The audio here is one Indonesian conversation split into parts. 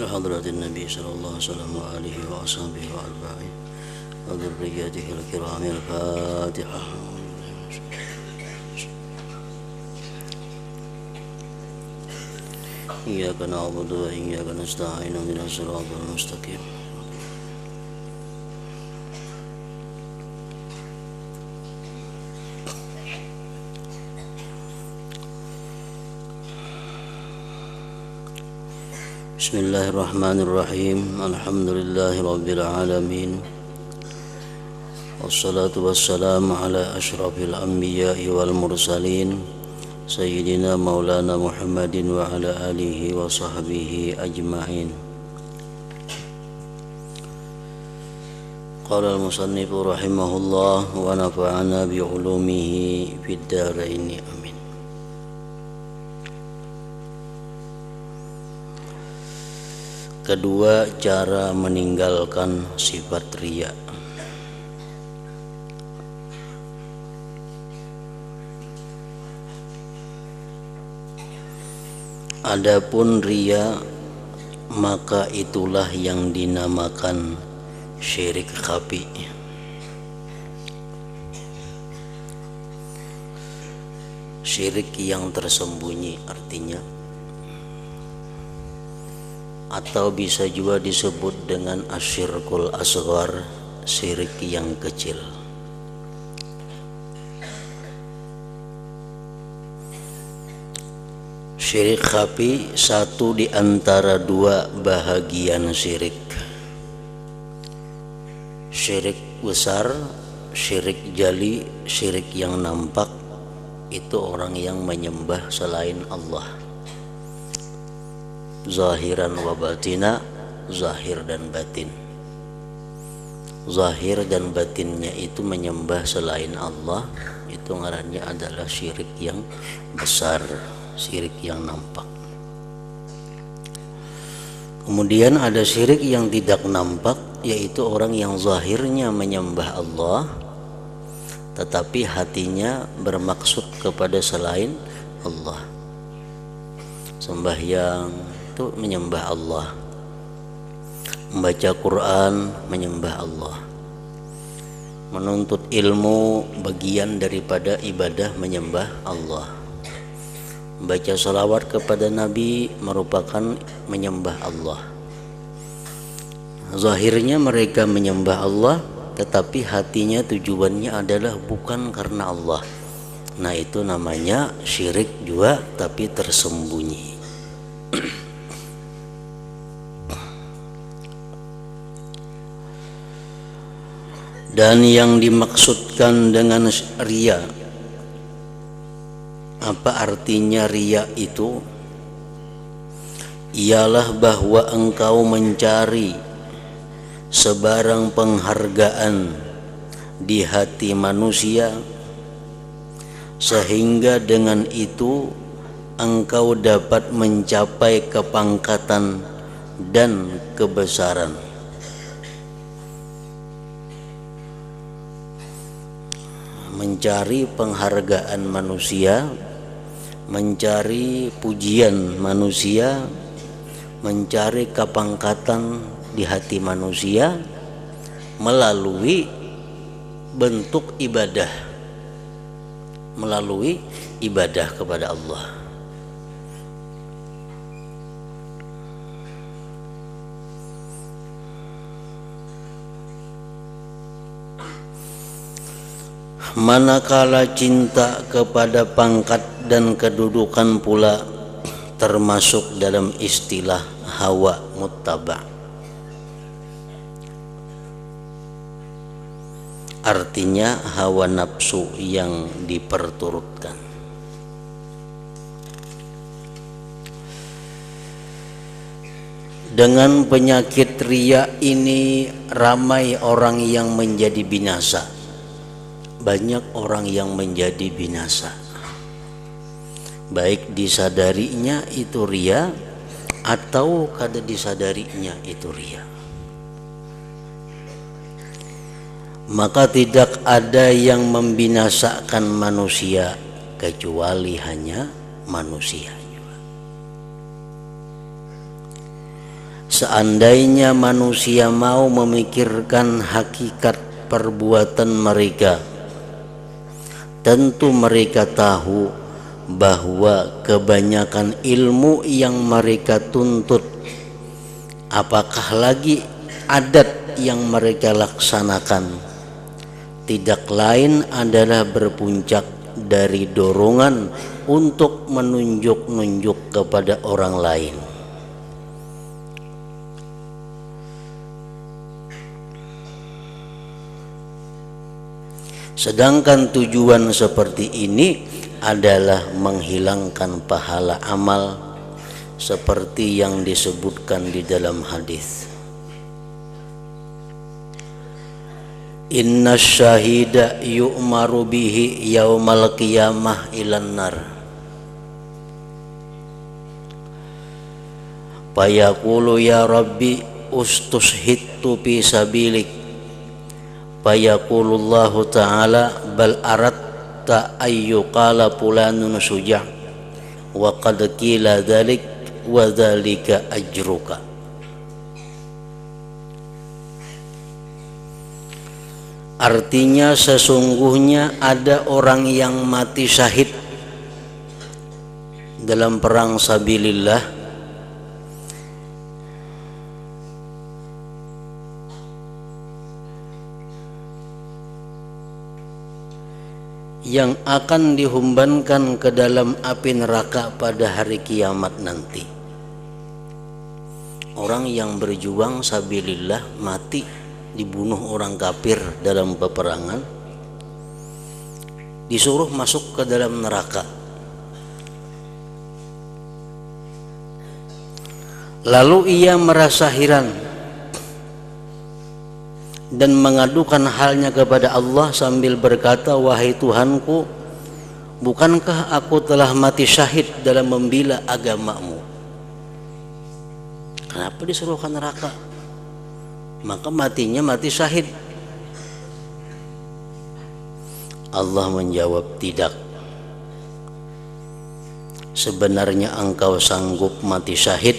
لحضرة النبي صلى الله عليه وسلم وآله وأصحابه وأتباعه وذريته الكرام الفاتحة. إياك نعبد وإياك نستعين اهدنا الصراط المستقيم. بسم الله الرحمن الرحيم. الحمد لله رب العالمين، والصلاة والسلام على أشرف الأنبياء والمرسلين سيدنا مولانا محمد وعلى آله وصحبه أجمعين. قال المصنف رحمه الله ونفعنا بعلومه في الدارين آمين. Kedua, cara meninggalkan sifat riya. Adapun riya, maka itulah yang dinamakan syirik khafi. Syirik yang tersembunyi artinya, atau bisa juga disebut dengan asyirkul asghar, syirik yang kecil. Syirik khafi satu di antara dua bahagian syirik. Syirik besar, syirik jali, syirik yang nampak, itu orang yang menyembah selain Allah. Zahiran wa batina, zahir dan batin. Zahir dan batinnya itu menyembah selain Allah, itu ngarannya adalah syirik yang besar, syirik yang nampak. Kemudian ada syirik yang tidak nampak, yaitu orang yang zahirnya menyembah Allah tetapi hatinya bermaksud kepada selain Allah. Sembahyang itu menyembah Allah, membaca Quran menyembah Allah, menuntut ilmu bagian daripada ibadah menyembah Allah, membaca salawat kepada Nabi merupakan menyembah Allah. Zahirnya mereka menyembah Allah, tetapi hatinya tujuannya adalah bukan karena Allah. Nah, itu namanya syirik juga tapi tersembunyi. Dan yang dimaksudkan dengan riya, apa artinya riya itu? Ialah bahwa engkau mencari sebarang penghargaan di hati manusia, sehingga dengan itu engkau dapat mencapai kepangkatan dan kebesaran. Mencari penghargaan manusia, mencari pujian manusia, mencari kepangkatan di hati manusia melalui bentuk ibadah, melalui ibadah kepada Allah. Manakala cinta kepada pangkat dan kedudukan pula termasuk dalam istilah hawa muttaba'. Artinya hawa nafsu yang diperturutkan. Dengan penyakit riya ini ramai orang yang menjadi binasa. Banyak orang yang menjadi binasa, baik disadarinya itu riya atau kada disadarinya itu riya. maka tidak ada yang membinasakan manusia kecuali hanya manusia. Seandainya manusia mau memikirkan hakikat perbuatan mereka, tentu mereka tahu bahwa kebanyakan ilmu yang mereka tuntut, apakah lagi adat yang mereka laksanakan, tidak lain adalah berpuncak dari dorongan untuk menunjuk-nunjuk kepada orang lain. Sedangkan tujuan seperti ini adalah menghilangkan pahala amal seperti yang disebutkan di dalam hadis. Inna syahida yu'maru bihi yaumal qiyamah ilan nar. Fayaqulu ya Rabbi ustushhidtu fi sabilik. Fayaqulullahu ta'ala bal aratta ayyuqala fulanun suja' wa qad qila dhalik wa dhalika ajruka. Artinya sesungguhnya ada orang yang mati syahid dalam perang sabilillah, yang akan dihumbankan ke dalam api neraka pada hari kiamat nanti. Orang yang berjuang sabilillah mati dibunuh orang kafir dalam peperangan, disuruh masuk ke dalam neraka. Lalu ia merasa heran dan mengadukan halnya kepada Allah sambil berkata, wahai Tuhanku, bukankah aku telah mati syahid dalam membela agamamu? Kenapa disuruh ke neraka? Maka matinya mati syahid. Allah menjawab, tidak. Sebenarnya engkau sanggup mati syahid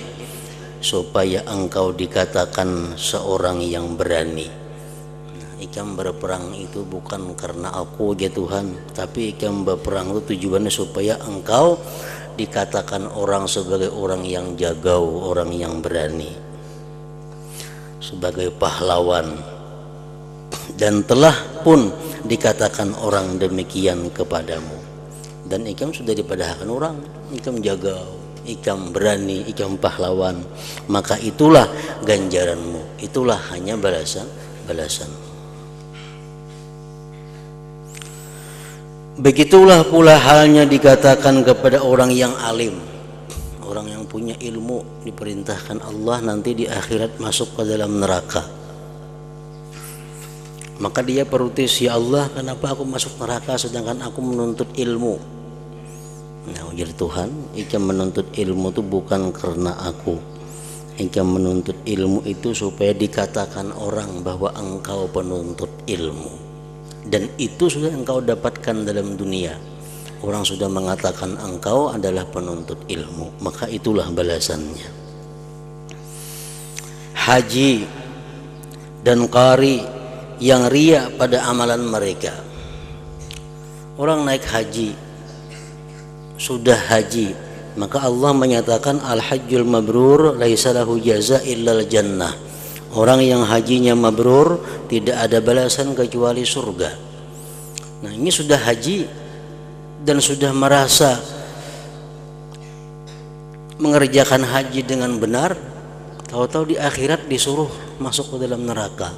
supaya engkau dikatakan seorang yang berani. Ikam berperang itu bukan karena aku ya Tuhan, tapi ikam berperang itu tujuannya supaya engkau dikatakan orang sebagai orang yang jagau, orang yang berani, sebagai pahlawan. Dan telah pun dikatakan orang demikian kepadamu. Dan ikam sudah dipadahkan orang, ikam jagau, ikam berani, ikam pahlawan. Maka itulah ganjaranmu, itulah hanya balasan. Begitulah pula halnya dikatakan kepada orang yang alim, orang yang punya ilmu, diperintahkan Allah nanti di akhirat masuk ke dalam neraka. Maka dia protes, ya Allah, kenapa aku masuk neraka sedangkan aku menuntut ilmu? Nah, ujar Tuhan, ikam menuntut ilmu itu bukan karena aku. Ikam menuntut ilmu itu supaya dikatakan orang bahwa engkau penuntut ilmu. Dan itu sudah engkau dapatkan dalam dunia. Orang sudah mengatakan engkau adalah penuntut ilmu, maka itulah balasannya. Haji dan qari yang ria pada amalan mereka. Orang naik haji, sudah haji, maka Allah menyatakan al-hajjul mabrur laisa lahu jaza illal jannah. Orang yang hajinya mabrur tidak ada balasan kecuali surga. Nah, ini sudah haji dan sudah merasa mengerjakan haji dengan benar, tahu-tahu di akhirat disuruh masuk ke dalam neraka.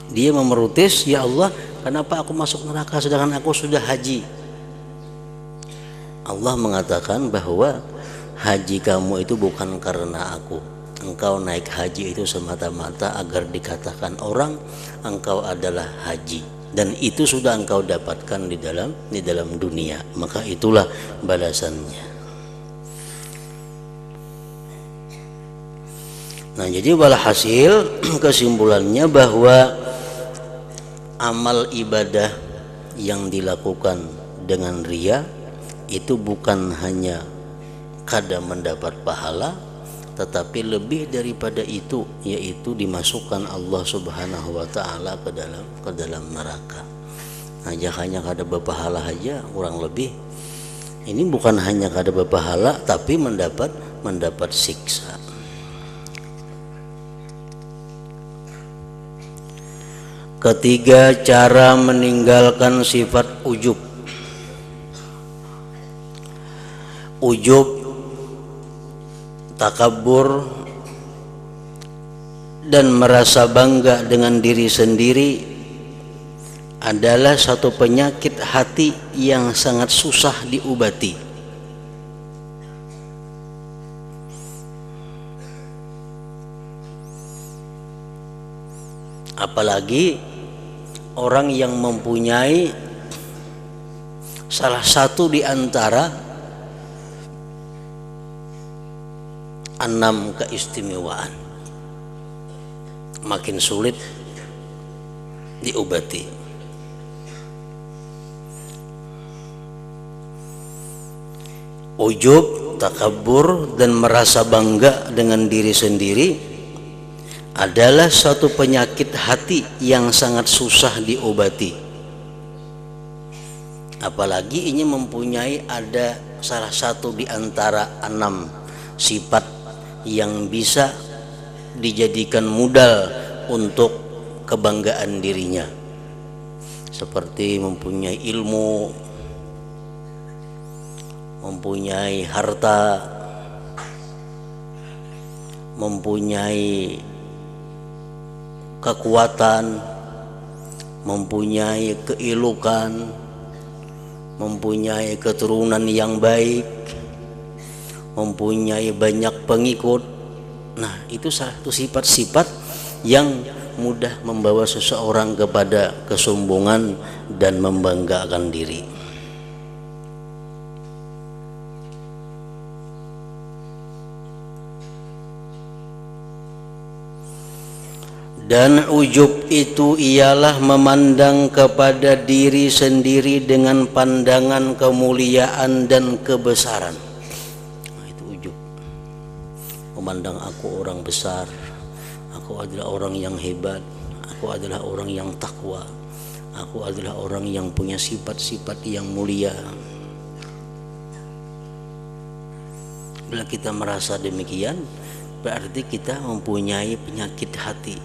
Dia memprotes, ya Allah, kenapa aku masuk neraka sedangkan aku sudah haji? Allah mengatakan bahwa haji kamu itu bukan karena aku. Engkau naik haji itu semata-mata agar dikatakan orang engkau adalah haji, dan itu sudah engkau dapatkan di dalam dunia, maka itulah balasannya. Nah, jadi walhasil kesimpulannya bahwa amal ibadah yang dilakukan dengan riya itu bukan hanya kada mendapat pahala, tetapi lebih daripada itu, yaitu dimasukkan Allah Subhanahu wa taala ke dalam neraka. Nah, hanya kada berpahala aja kurang lebih. Ini bukan hanya kada berpahala tapi mendapat siksa. Ketiga, cara meninggalkan sifat ujub. Ujub, takabur, dan merasa bangga dengan diri sendiri adalah satu penyakit hati yang sangat susah diobati. Apalagi orang yang mempunyai salah satu di antara 6 keistimewaan, makin sulit diobati. Ujub, takabur, dan merasa bangga dengan diri sendiri adalah suatu penyakit hati yang sangat susah diobati. Apalagi ini mempunyai ada salah satu di antara 6 sifat yang bisa dijadikan modal untuk kebanggaan dirinya, seperti mempunyai ilmu, mempunyai harta, mempunyai kekuatan, mempunyai keelokan, mempunyai keturunan yang baik, mempunyai banyak pengikut. Nah, itu satu sifat-sifat yang mudah membawa seseorang kepada kesombongan dan membanggakan diri. Dan ujub itu ialah memandang kepada diri sendiri dengan pandangan kemuliaan dan kebesaran. Nah, itu ujub. Memandang aku orang besar, aku adalah orang yang hebat, aku adalah orang yang takwa, aku adalah orang yang punya sifat-sifat yang mulia. Bila kita merasa demikian, berarti kita mempunyai penyakit hati.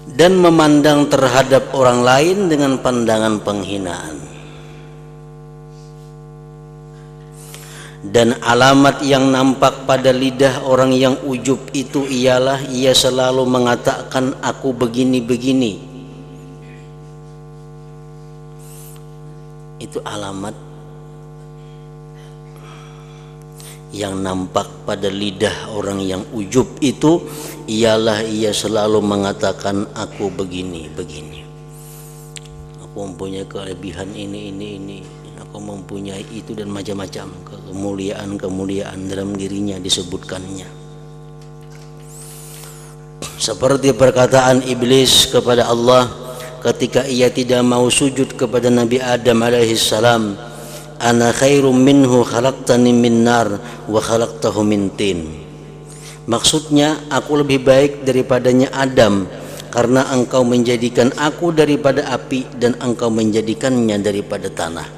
Dan memandang terhadap orang lain dengan pandangan penghinaan. Dan alamat yang nampak pada lidah orang yang ujub itu ialah ia selalu mengatakan aku begini-begini. Itu alamat yang nampak pada lidah orang yang ujub itu ialah ia selalu mengatakan aku begini-begini. Aku mempunyai kelebihan ini. Aku mempunyai itu dan macam-macam kemuliaan-kemuliaan dalam dirinya disebutkannya. Seperti perkataan iblis kepada Allah ketika ia tidak mau sujud kepada Nabi Adam alaihissalam, ana khairum minhu khalaqtani min nar wa khalaqtahu min tin. Maksudnya, aku lebih baik daripadanya Adam karena engkau menjadikan aku daripada api dan engkau menjadikannya daripada tanah.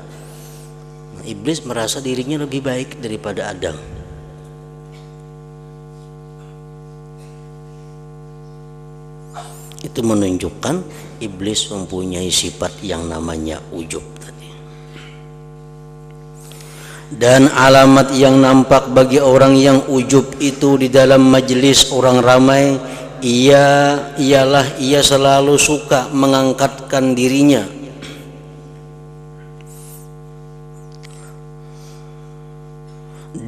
Iblis merasa dirinya lebih baik daripada Adam. Itu menunjukkan iblis mempunyai sifat yang namanya ujub. Dan alamat yang nampak bagi orang yang ujub itu di dalam majelis orang ramai ialah ia selalu suka mengangkatkan dirinya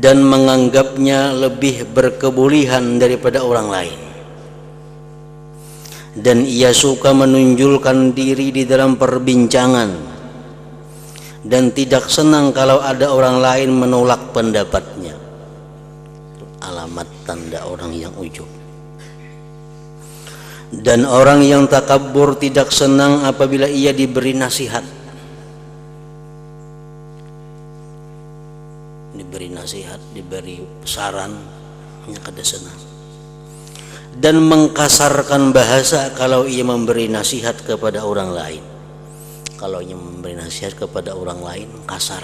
dan menganggapnya lebih berkebolehan daripada orang lain. Dan ia suka menunjukkan diri di dalam perbincangan dan tidak senang kalau ada orang lain menolak pendapatnya. alamat tanda orang yang ujub. Dan orang yang takabur tidak senang apabila ia diberi nasihat. Diberi nasihat, diberi saran, hanya kada senang. Dan mengkasarkan bahasa kalau ia memberi nasihat kepada orang lain. Kalau ia memberi nasihat kepada orang lain kasar.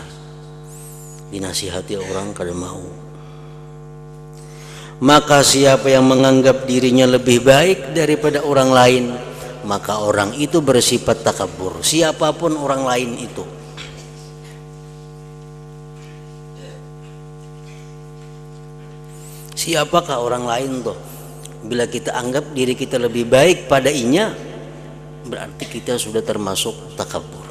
Dinasihati orang kada mau. Maka siapa yang menganggap dirinya lebih baik daripada orang lain, maka orang itu bersifat takabur, siapapun orang lain itu. Siapakah orang lain tuh? Bila kita anggap diri kita lebih baik pada inya, berarti kita sudah termasuk takabur.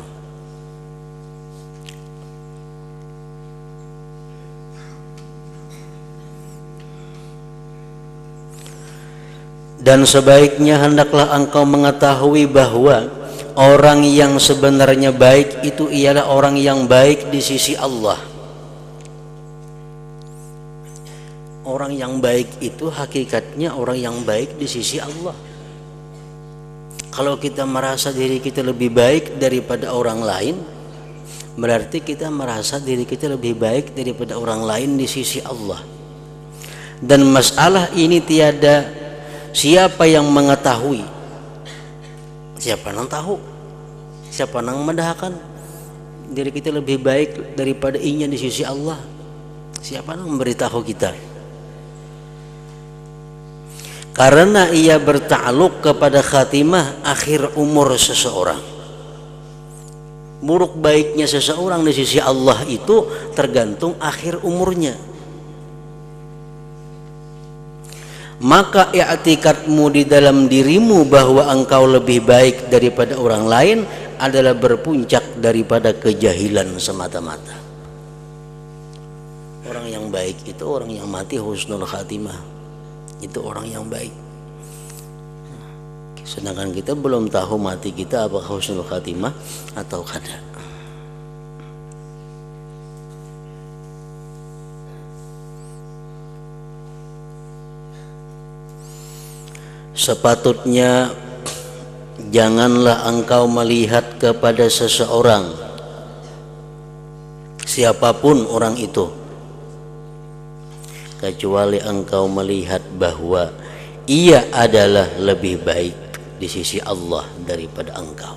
Dan sebaiknya hendaklah engkau mengetahui bahwa orang yang sebenarnya baik itu ialah orang yang baik di sisi Allah. Orang yang baik itu hakikatnya orang yang baik di sisi Allah. Kalau kita merasa diri kita lebih baik daripada orang lain, berarti kita merasa diri kita lebih baik daripada orang lain di sisi Allah. Dan masalah ini tiada siapa yang mengetahui? Siapa yang tahu? Siapa yang mendahkan diri kita lebih baik daripada inya di sisi Allah? Siapa yang memberitahu kita? Karena ia bertakluk kepada khatimah akhir umur seseorang. Buruk baiknya seseorang di sisi Allah itu tergantung akhir umurnya. Maka i'tikadmu di dalam dirimu bahwa engkau lebih baik daripada orang lain adalah berpuncak daripada kejahilan semata-mata. Orang yang baik itu orang yang mati husnul khatimah, itu orang yang baik. Sedangkan kita belum tahu mati kita apakah husnul khatimah atau kada. Sepatutnya janganlah engkau melihat kepada seseorang, siapapun orang itu, kecuali engkau melihat bahwa ia adalah lebih baik di sisi Allah daripada engkau.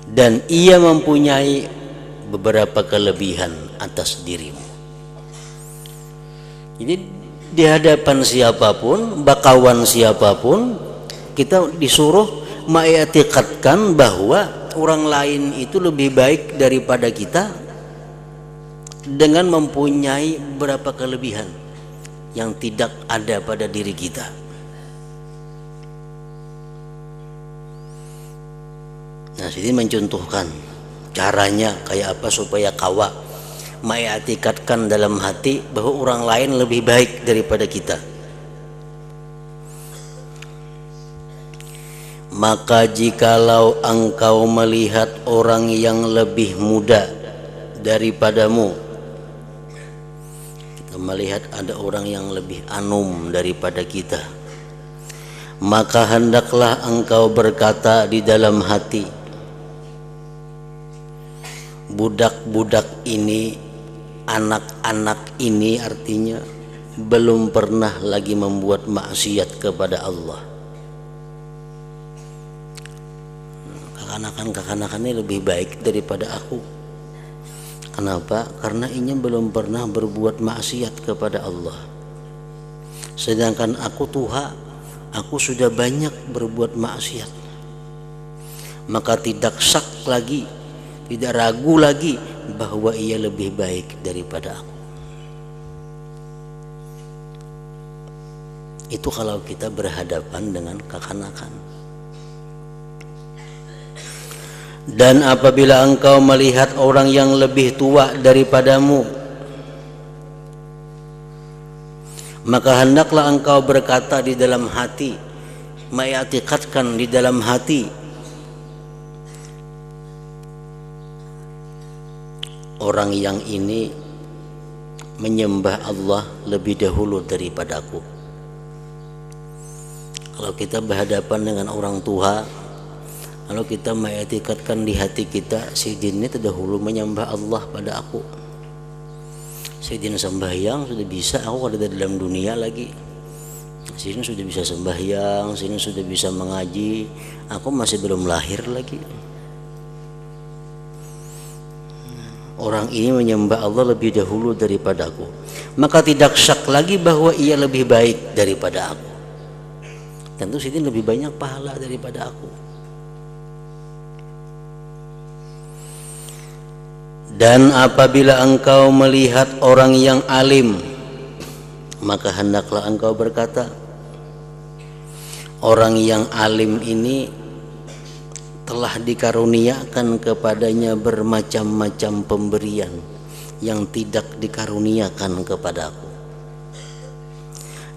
Dan ia mempunyai beberapa kelebihan atas dirimu. Jadi di hadapan siapapun, bakawan siapapun, kita disuruh mengiktikadkan bahwa orang lain itu lebih baik daripada kita dengan mempunyai beberapa kelebihan yang tidak ada pada diri kita. Nah, sini mencontohkan caranya kayak apa supaya kawa mengiktikadkan dalam hati bahwa orang lain lebih baik daripada kita. Maka jikalau engkau melihat orang yang lebih muda daripadamu, kita melihat ada orang yang lebih anum daripada kita, maka hendaklah engkau berkata di dalam hati, budak-budak ini, anak-anak ini, artinya belum pernah lagi membuat maksiat kepada Allah. Kekanakan ini lebih baik daripada aku. Kenapa? Karena ini belum pernah berbuat maksiat kepada Allah. Sedangkan aku tuha, aku sudah banyak berbuat maksiat. Maka tidak syak lagi, tidak ragu lagi bahwa ia lebih baik daripada aku. Itu kalau kita berhadapan dengan kekanakan. Dan apabila engkau melihat orang yang lebih tua daripadamu, maka hendaklah engkau berkata di dalam hati, mengiktikadkan di dalam hati orang yang ini menyembah Allah lebih dahulu daripadaku. Kalau kita berhadapan dengan orang tua, lalu kita mengetikatkan di hati kita, si Din ini terdahulu menyembah Allah pada aku. Si Din sembahyang sudah bisa, aku ada dalam dunia lagi. Si Din sudah bisa sembahyang, si Din sudah bisa mengaji, aku masih belum lahir lagi. Orang ini menyembah Allah lebih dahulu daripada aku, maka tidak syak lagi bahwa ia lebih baik daripada aku. Tentu si Din lebih banyak pahala daripada aku. Dan apabila engkau melihat orang yang alim, maka hendaklah engkau berkata, orang yang alim ini telah dikaruniakan kepadanya bermacam-macam pemberian yang tidak dikaruniakan kepadaku,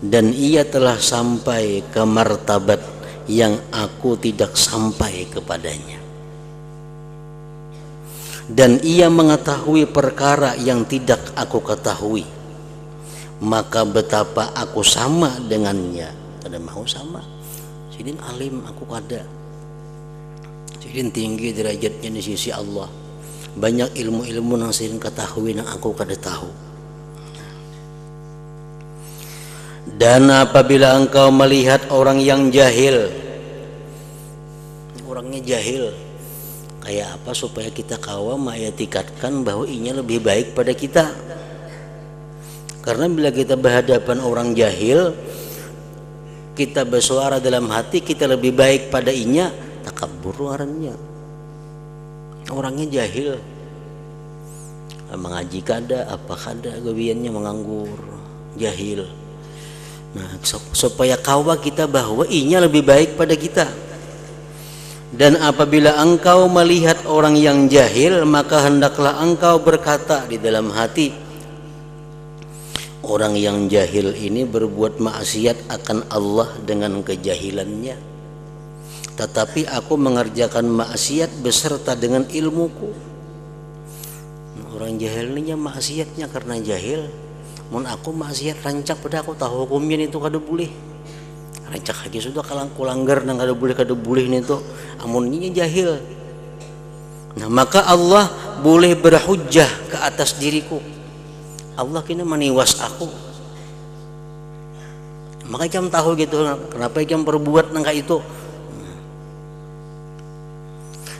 dan ia telah sampai ke martabat yang aku tidak sampai kepadanya, dan ia mengetahui perkara yang tidak aku ketahui, maka betapa aku sama dengannya. Kada mau sama. Sidin alim, aku kada. Sidin tinggi derajatnya di sisi Allah. Banyak ilmu-ilmu yang Sidin ketahui yang aku kada tahu. Dan apabila engkau melihat orang yang jahil, orangnya jahil, kayak apa supaya kita kawa mengetikatkan bahwa inya lebih baik pada kita. Karena bila kita berhadapan orang jahil, kita bersuara dalam hati kita lebih baik pada inya, takabur orangnya. Orangnya jahil, mengaji kada, apa kada, gawiannya menganggur, jahil. Nah, supaya kawa kita bahwa inya lebih baik pada kita. Dan apabila engkau melihat orang yang jahil, maka hendaklah engkau berkata di dalam hati, orang yang jahil ini berbuat maksiat akan Allah dengan kejahilannya, tetapi aku mengerjakan maksiat beserta dengan ilmuku. Orang jahil ini maksiatnya karena jahil. Mun aku maksiat rancak pada aku tahu hukumnya itu kada boleh. Rancak lagi sudah kalang kulanggar nang kada boleh itu. Amun ini jahil. Nah, maka Allah boleh berhujjah ke atas diriku. Allah kena meniwas aku. Maka ikam tahu gitu kenapa ikam perbuat nang itu.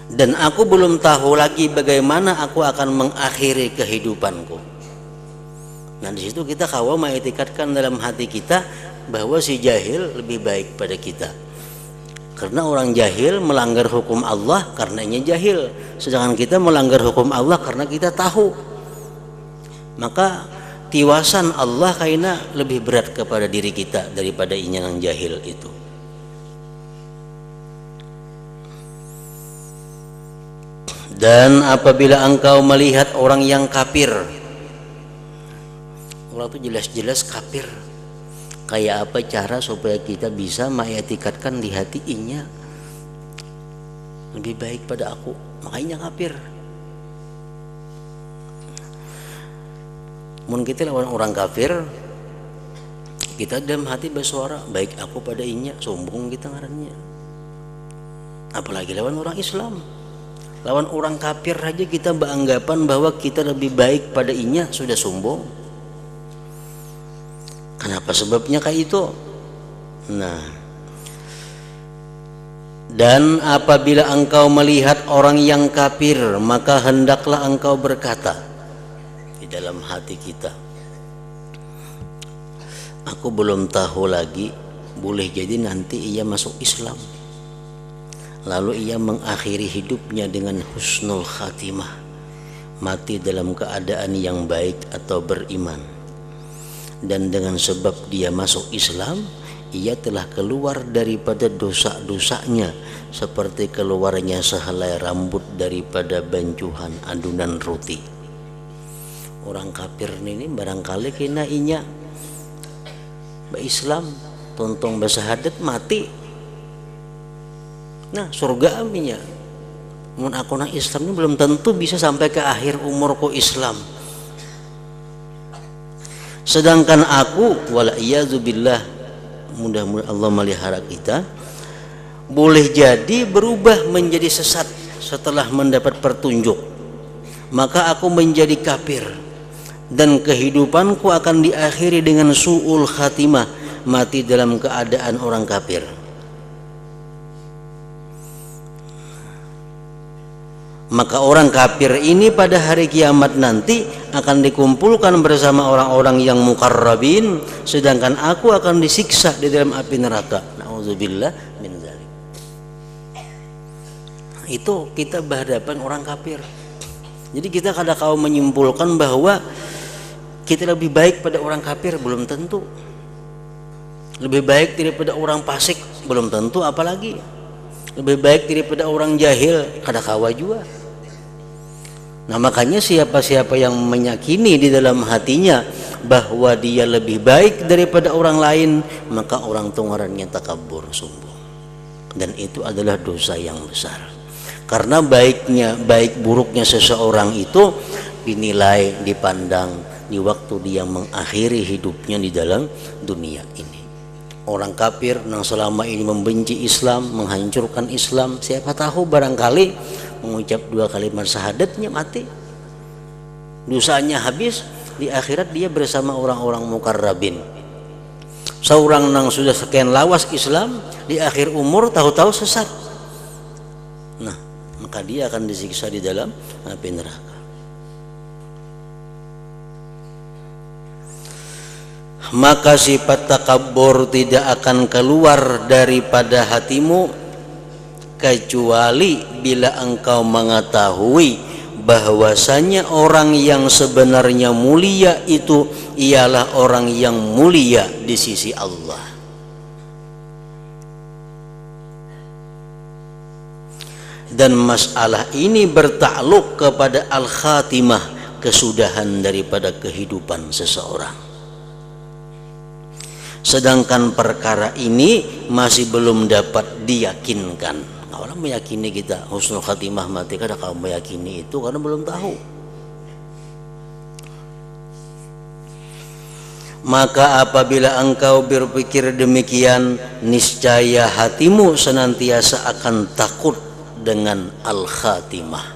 Dan aku belum tahu lagi bagaimana aku akan mengakhiri kehidupanku. Nah, di situ kita kawa mengetikatkan dalam hati kita bahwa si jahil lebih baik pada kita. Karena orang jahil melanggar hukum Allah karenanya jahil, sedangkan kita melanggar hukum Allah karena kita tahu. Maka tiwasan Allah kaina lebih berat kepada diri kita daripada inya yang jahil itu. Dan apabila engkau melihat orang yang kafir, orang itu jelas-jelas kafir, kayak apa cara supaya kita bisa mengetikatkan di hati inya lebih baik pada aku, makanya kafir. Mun kita lawan orang kafir, kita dalam hati bersuara baik aku pada inya, sombong kita ngarannya. Apalagi lawan orang Islam, lawan orang kafir aja kita beranggapan bahwa kita lebih baik pada inya, sudah sombong. Kenapa sebabnya kayak itu? Nah, dan apabila engkau melihat orang yang kafir, maka hendaklah engkau berkata di dalam hati kita, aku belum tahu lagi, boleh jadi nanti ia masuk Islam, lalu ia mengakhiri hidupnya dengan husnul khatimah, mati dalam keadaan yang baik atau beriman. Dan dengan sebab dia masuk Islam, ia telah keluar daripada dosa-dosanya seperti keluarnya sehelai rambut daripada banjuhan adunan roti. Orang kafir ini barangkali kena inya Islam, tontong bersahadat mati, nah surga aminya. mun aku nang Islam ini belum tentu bisa sampai ke akhir umurku Islam. Sedangkan aku wala iyadzubillah, mudah-mudahan Allah melihara kita, boleh jadi berubah menjadi sesat setelah mendapat petunjuk, maka aku menjadi kafir dan kehidupanku akan diakhiri dengan su'ul khatimah, mati dalam keadaan orang kafir. Maka orang kafir ini pada hari kiamat nanti akan dikumpulkan bersama orang-orang yang muqarrabin, sedangkan aku akan disiksa di dalam api neraka. Nauzubillah min dzalik. Itu kita berhadapan orang kafir. Jadi kita kadang-kadang menyimpulkan bahwa kita lebih baik pada orang kafir, belum tentu. Lebih baik daripada orang fasik, belum tentu, apalagi lebih baik daripada orang jahil, kadakawa juga. Nah makanya siapa-siapa yang meyakini di dalam hatinya bahwa dia lebih baik daripada orang lain, maka orang itu ngarannya takabur, sombong. Dan itu adalah dosa yang besar. Karena baik buruknya seseorang itu dinilai, dipandang di waktu dia mengakhiri hidupnya di dalam dunia ini. Orang kafir yang selama ini membenci Islam, menghancurkan Islam, siapa tahu barangkali mengucap 2 kalimat syahadatnya mati, dosanya habis, di akhirat dia bersama orang-orang muqarrabin. Seorang yang sudah sekian lawas Islam, di akhir umur tahu-tahu sesat, nah maka dia akan disiksa di dalam api neraka. Maka sifat takabur tidak akan keluar daripada hatimu kecuali bila engkau mengetahui bahwasanya orang yang sebenarnya mulia itu ialah orang yang mulia di sisi Allah. Dan masalah ini bertakluk kepada al-khatimah, kesudahan daripada kehidupan seseorang. Sedangkan perkara ini masih belum dapat diyakinkan. Orang meyakini kita husnul khatimah mati, kadang kau meyakini itu karena belum tahu. Maka apabila engkau berpikir demikian, niscaya hatimu senantiasa akan takut dengan al-khatimah,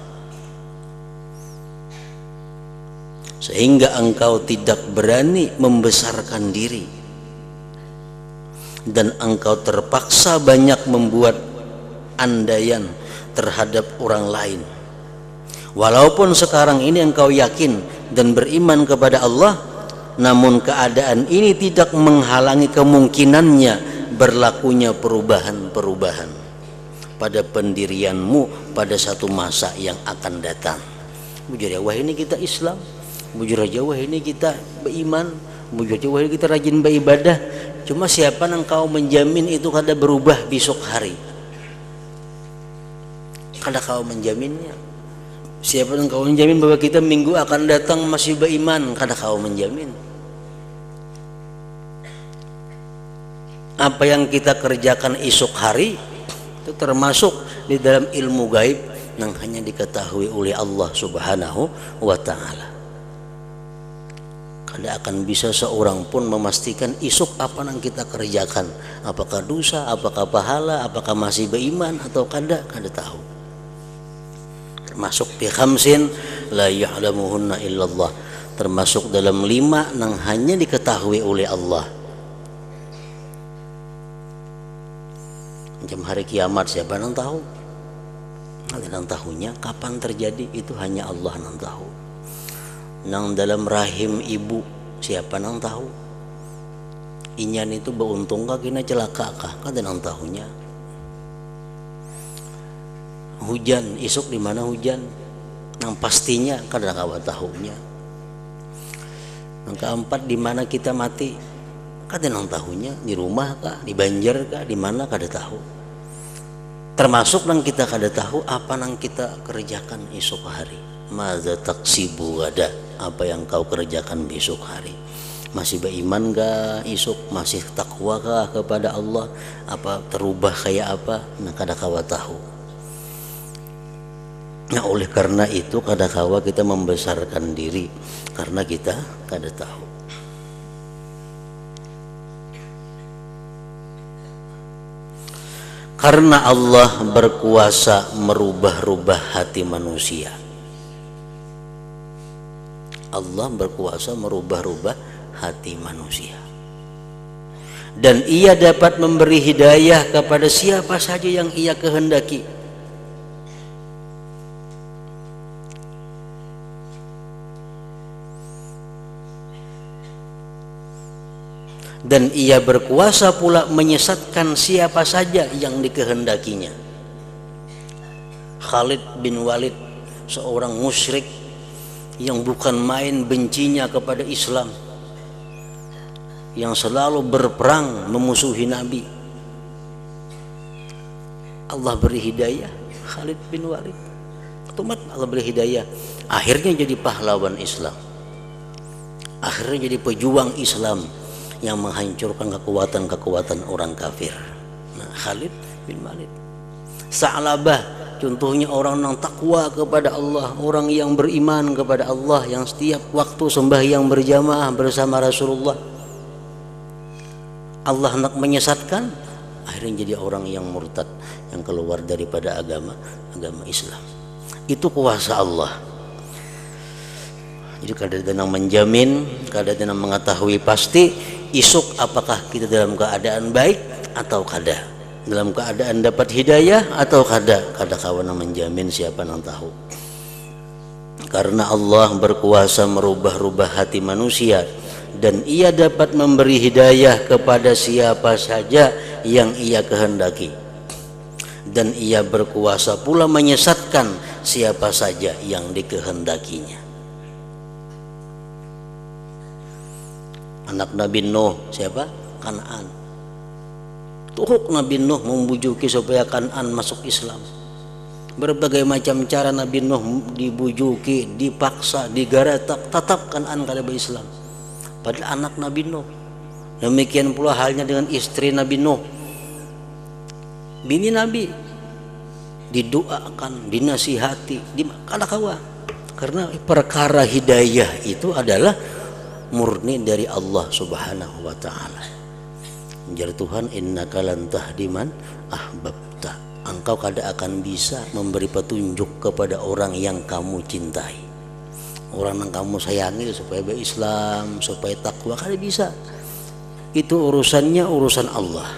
sehingga engkau tidak berani membesarkan diri, dan engkau terpaksa banyak membuat andaian terhadap orang lain. Walaupun sekarang ini engkau yakin dan beriman kepada Allah, namun keadaan ini tidak menghalangi kemungkinannya berlakunya perubahan-perubahan pada pendirianmu pada satu masa yang akan datang. Bujur wah ini kita Islam, bujur aja wah ini kita beriman, bujur aja wah ini kita rajin beribadah. Cuma siapa yang kau menjamin itu kada berubah besok hari? Kada kau menjaminnya. Siapa yang kau menjamin bahwa kita minggu akan datang masih beriman? Kada kau menjamin. Apa yang kita kerjakan esok hari itu termasuk di dalam ilmu gaib yang hanya diketahui oleh Allah Subhanahu wa Ta'ala. Kada akan bisa seorang pun memastikan esok apa yang kita kerjakan, apakah dosa, apakah pahala, apakah masih beriman atau kada tahu. Termasuk fi khamsin la ya'lamuhunna illallah, termasuk dalam 5 yang hanya diketahui oleh Allah. Jam hari kiamat siapa yang tahu? Ada yang tahunya kapan terjadi itu hanya Allah yang tahu. Nang dalam rahim ibu siapa nang tahu? Inyan itu beruntung kah kena celaka kah? Kada nang tahunya. Hujan esok di mana hujan? Nang pastinya kada kawa tahunya. Nang keempat di mana kita mati? Kada nang tahunya. Di rumah kah? Di Banjar kah? Di mana kada tahu. Termasuk nang kita kada tahu apa nang kita kerjakan esok hari. Maza taksibu gada, apa yang kau kerjakan besok hari? Masih beriman kah esok? Masih takwa kah kepada Allah? Apa terubah kayak apa? Nah kada kawa tahu. Nah, oleh karena itu kadangkala kita membesarkan diri karena kita kada tahu. Karena Allah berkuasa merubah-rubah hati manusia. Allah berkuasa merubah-rubah hati manusia. Dan ia dapat memberi hidayah kepada siapa saja yang ia kehendaki. Dan ia berkuasa pula menyesatkan siapa saja yang dikehendakinya. Khalid bin Walid, seorang musyrik yang bukan main bencinya kepada Islam, yang selalu berperang memusuhi Nabi. Allah beri hidayah Khalid bin Walid. Tumat Allah beri hidayah. Akhirnya jadi pahlawan Islam. Akhirnya jadi pejuang Islam yang menghancurkan kekuatan-kekuatan orang kafir. Nah, Khalid bin Walid. Sa'labah, contohnya orang yang takwa kepada Allah, orang yang beriman kepada Allah, yang setiap waktu sembahyang berjamaah bersama Rasulullah. Allah hendak menyesatkan, akhirnya jadi orang yang murtad, yang keluar daripada agama Islam. Itu kuasa Allah. Jadi kadang-kadang menjamin, kadang-kadang mengetahui pasti isuk apakah kita dalam keadaan baik atau kada, dalam keadaan dapat hidayah atau kada kawan menjamin, siapa yang tahu. Karena Allah berkuasa merubah-rubah hati manusia dan ia dapat memberi hidayah kepada siapa saja yang ia kehendaki, dan ia berkuasa pula menyesatkan siapa saja yang dikehendakinya. Anak Nabi Nuh siapa? Kan'an. Tuhuk Nabi Nuh membujuki supaya Kan'an masuk Islam. Berbagai macam cara Nabi Nuh dibujuki, dipaksa, digaratak, tetap Kan'an kada berislam. Padahal anak Nabi Nuh. Demikian pula halnya dengan istri Nabi Nuh, bini Nabi, didoakan, dinasihati, kadakawa. Karena perkara hidayah itu adalah murni dari Allah Subhanahu wa taala. Jar Tuhan, innaka lan tahdi man ahbabta. Engkau kada akan bisa memberi petunjuk kepada orang yang kamu cintai. Orang yang kamu sayangi supaya berislam, supaya takwa, kada bisa. Itu urusannya urusan Allah.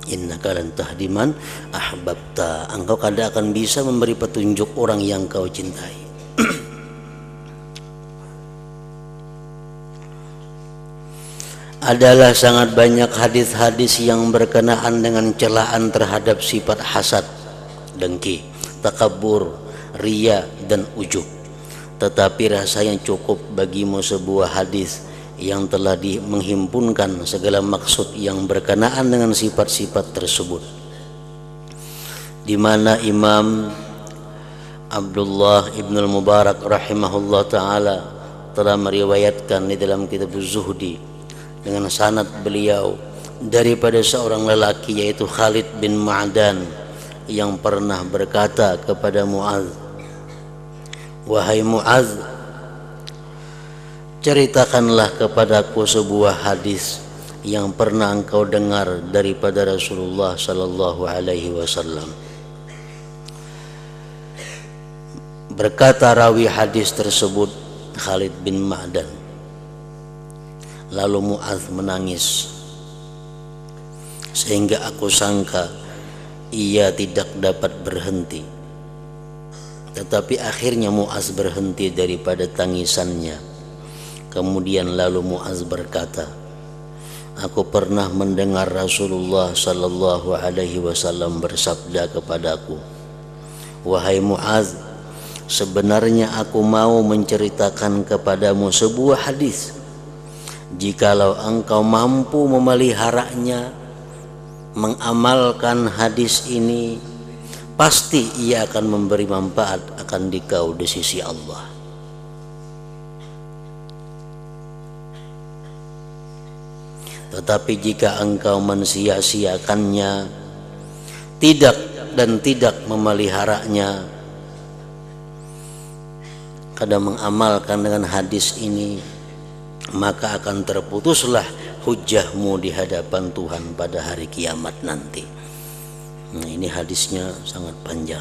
Innaka lan tahdi man ahbabta. Engkau kada akan bisa memberi petunjuk orang yang kau cintai. Adalah sangat banyak hadis-hadis yang berkenaan dengan celaan terhadap sifat hasad, dengki, takabur, riya dan ujub. Tetapi rasanya cukup bagimu sebuah hadis yang telah menghimpunkan segala maksud yang berkenaan dengan sifat-sifat tersebut, di mana Imam Abdullah Ibnul Mubarak rahimahullah ta'ala telah meriwayatkan di dalam kitab Zuhdi dengan sanad beliau daripada seorang lelaki yaitu Khalid bin Ma'dan yang pernah berkata kepada Mu'adz, wahai Mu'adz, ceritakanlah kepadaku sebuah hadis yang pernah engkau dengar daripada Rasulullah sallallahu alaihi wasallam. Berkata rawi hadis tersebut, Khalid bin Ma'dan. Lalu Mu'adz menangis sehingga aku sangka ia tidak dapat berhenti. Tetapi akhirnya Mu'adz berhenti daripada tangisannya. Kemudian lalu Mu'adz berkata, aku pernah mendengar Rasulullah sallallahu alaihi wasallam bersabda kepadaku, wahai Mu'adz, sebenarnya aku mau menceritakan kepadamu sebuah hadis. Jikalau engkau mampu memeliharanya, mengamalkan hadis ini, pasti ia akan memberi manfaat akan dikau di sisi Allah. Tetapi jika engkau mensia-siakannya, tidak memeliharanya, kadang mengamalkan dengan hadis ini, maka akan terputuslah hujjahmu di hadapan Tuhan pada hari kiamat nanti. Nah, ini hadisnya sangat panjang.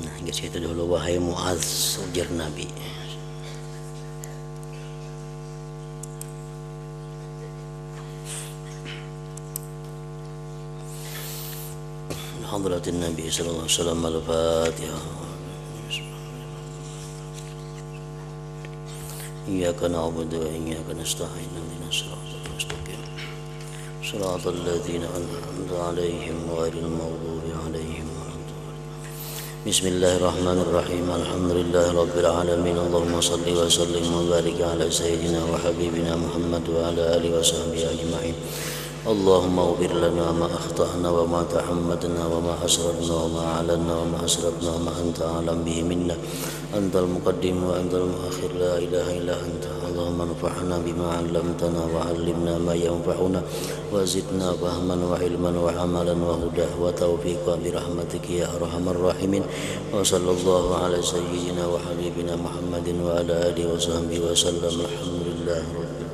Nah, hingga situ dulu. Wahai Mu'adz, ujar Nabi, hadratin Nabi sallallahu alaihi wasallam, al-Fatihah. Iyyaka na'budu wa iyyaka nasta'in, ihdinas siratal mustaqim, siratal ladzina an'amta 'alaihim ghairil maghdubi 'alaihim waladdallin. Bismillahirrahmanirrahim. Alhamdulillahi rabbil alamin. Allahumma shalli wa sallim wa barik ala sayyidina wa habibina Muhammad wa ala alihi wa sahbihi ajma'in. Allahumma ighfir lana ma akhta'na wa ma tahammadna wa ma asrarna wa ma a'lanna wa ma asrafna wa ma anta a'lam bihi minna. Antal muqaddim wa antal muakhir, la ilaha illa anta. Allahumma anfa'na bima 'allamtana wa 'allimna ma yanfa'una wa zidna fahman wa ilman wa amalan wa hudah wa taufiqa bi rahmatika ya arhamar rahimin. Wa sallallahu ala sayyidina wa habibina Muhammadin wa ala alihi wa sahbihi wa sallam. Alhamdulillah rabbil